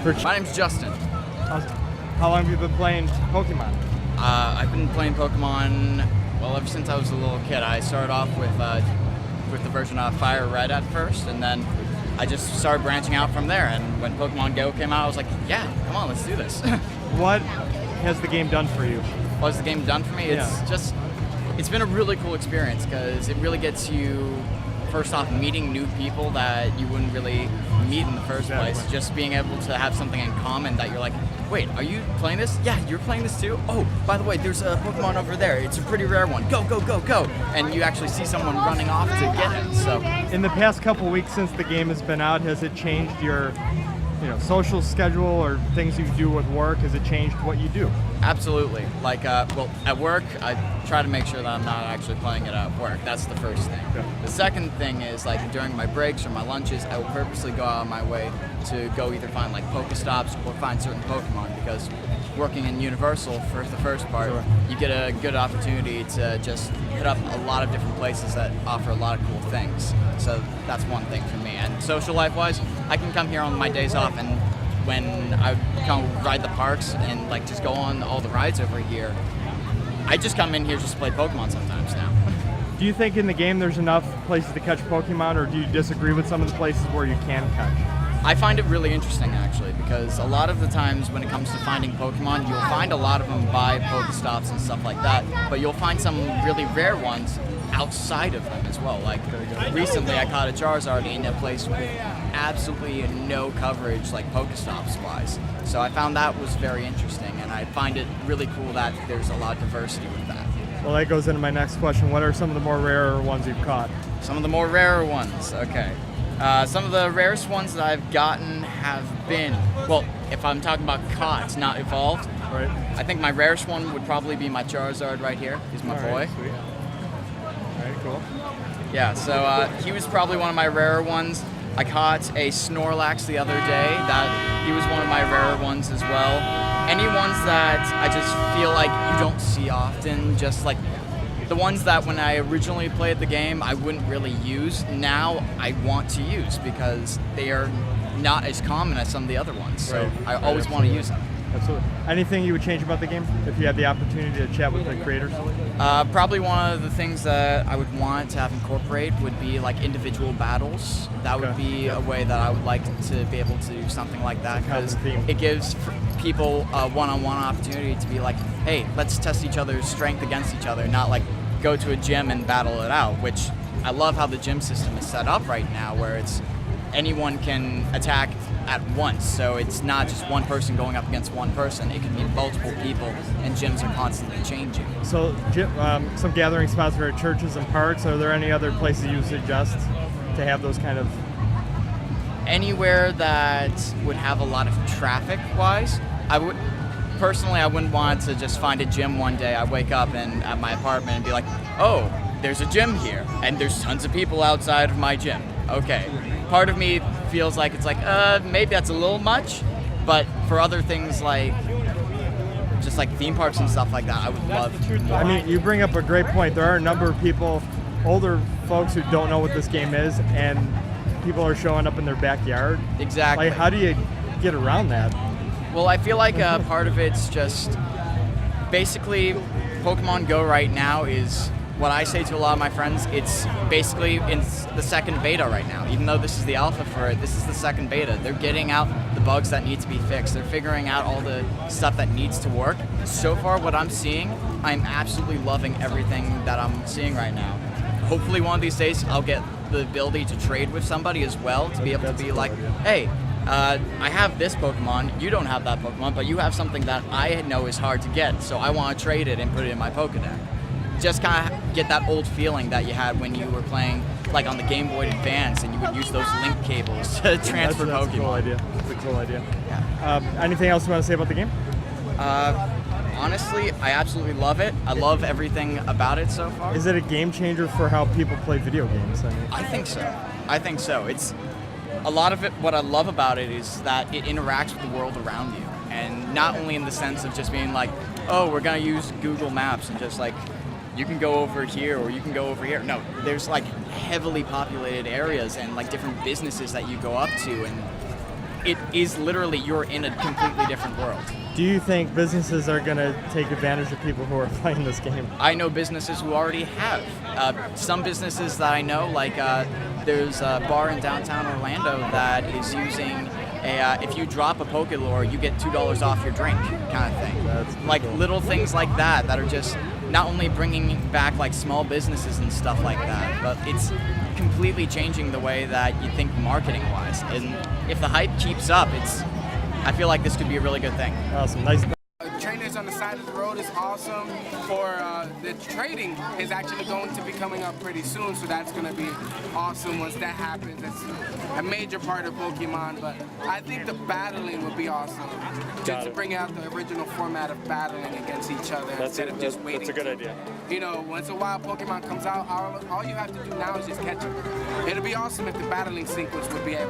My name's Justin. How long have you been playing Pokemon? I've been playing Pokemon, well, ever since I was a little kid. I started off with the version of Fire Red at first, and then I just started branching out from there. And when Pokemon Go came out, I was like, yeah, come on, let's do this. What has the game done for you? What has the game done for me? It's been a really cool experience because it really gets you, first off, meeting new people that you wouldn't really meet in the first place. Just being able to have something in common that you're like, wait, are you playing this? Yeah, you're playing this too? Oh, by the way, there's a Pokemon over there. It's a pretty rare one. Go, go, go, go. And you actually see someone running off to get it. So, in the past couple weeks since the game has been out, has it changed your social schedule or things you do with work? Has it changed what you do? absolutely. Like, well, at work, I try to make sure that I'm not actually playing it at work. That's the first thing. Yeah. The second thing is, like, during my breaks or my lunches, I will purposely go out of my way to go either find, like, Pokestops or find certain Pokemon, because working in Universal for the first part, Sure. you get a good opportunity to just hit up a lot of different places that offer a lot of cool things. So that's one thing for me. And social life-wise, I can come here on my days off, and when I come ride the parks and like just go on all the rides over here, I just come in here just to play Pokemon sometimes now. Do you think in the game there's enough places to catch Pokemon, or do you disagree with some of the places where you can catch? I find it really interesting, actually, because a lot of the times when it comes to finding Pokemon, you'll find a lot of them by Pokestops and stuff like that, but you'll find some really rare ones outside of them as well. Like, recently I caught a Charizard in a place with absolutely no coverage, like Pokestops-wise. So I found that was very interesting, and I find it really cool that there's a lot of diversity with that. Well, that goes into my next question. What are some of the more rarer ones you've caught? Some of the more rarer ones, okay. Some of the rarest ones that I've gotten have been, well, if I'm talking about caught, not evolved, Right. I think my rarest one would probably be my Charizard right here. He's my All boy. right, sweet. All right, cool. Yeah, so he was probably one of my rarer ones. I caught a Snorlax the other day. He was one of my rarer ones as well. Any ones that I just feel like you don't see often, just like the ones that when I originally played the game I wouldn't really use, now I want to use because they are not as common as some of the other ones. So Right. I Right, always want to use them. Absolutely. Anything you would change about the game if you had the opportunity to chat with the creators? Probably one of the things that I would want to have incorporate would be like individual battles. That would Okay. be a way that I would like to be able to do something like that, because common theme. it gives people a one-on-one opportunity to be like, hey, let's test each other's strength against each other, not like go to a gym and battle it out, which I love how the gym system is set up right now, where it's anyone can attack at once, so it's not just one person going up against one person, it can be multiple people, and gyms are constantly changing. So, some gathering spots are at churches and parks. Are there any other places you suggest to have those kind of? Anywhere that would have a lot of traffic wise, I wouldn't want to just find a gym one day. I wake up and at my apartment and be like, oh, there's a gym here and there's tons of people outside of my gym. Okay. Part of me feels like it's like, maybe that's a little much, but for other things like just like theme parks and stuff like that, I would love more. I mean, you bring up a great point. There are a number of people, older folks, who don't know what this game is, and people are showing up in their backyard. Exactly. Like, how do you get around that? Well, I feel like part of it's just basically Pokemon Go right now is what I say to a lot of my friends. It's basically in the second beta right now. Even though this is the alpha for it, this is the second beta. They're getting out the bugs that need to be fixed. They're figuring out all the stuff that needs to work. So far, what I'm seeing, I'm absolutely loving everything that I'm seeing right now. Hopefully one of these days I'll get the ability to trade with somebody as well, to be able to be like, hey, I have this Pokemon, you don't have that Pokemon, but you have something that I know is hard to get, so I want to trade it and put it in my Pokedex. Just kind of get that old feeling that you had when you were playing like on the Game Boy Advance and you would use those link cables to transfer That's Pokemon. a cool idea. That's a cool idea. Yeah. Anything else you want to say about the game? Honestly, I absolutely love it. I love everything about it so far. Is it a game changer for how people play video games? I mean, I think so. I think so. It's a lot of it. What I love about it is that it interacts with the world around you, and not only in the sense of just being like, oh, we're gonna use Google Maps and just like you can go over here or you can go over here. No, there's like heavily populated areas and like different businesses that you go up to, and it is literally you're in a completely different world. Do you think businesses are going to take advantage of people who are playing this game? I know businesses who already have. Some businesses that I know, like there's a bar in downtown Orlando that is using if you drop a Pokelore, you get $2 off your drink, kind of thing. That's like cool. little things like that that are just not only bringing back like small businesses and stuff like that, but it's completely changing the way that you think marketing-wise. And if the hype keeps up, I feel like this could be a really good thing. Awesome. Nice. Trainers on the side of the road is awesome. For the trading is actually going to be coming up pretty soon, so that's going to be awesome once that happens. It's a major part of Pokemon, but I think the battling would be awesome. Just to bring out the original format of battling against each other instead of just waiting. That's a good idea. You know, once a wild Pokemon comes out, all you have to do now is just catch it. It'll be awesome if the battling sequence would be able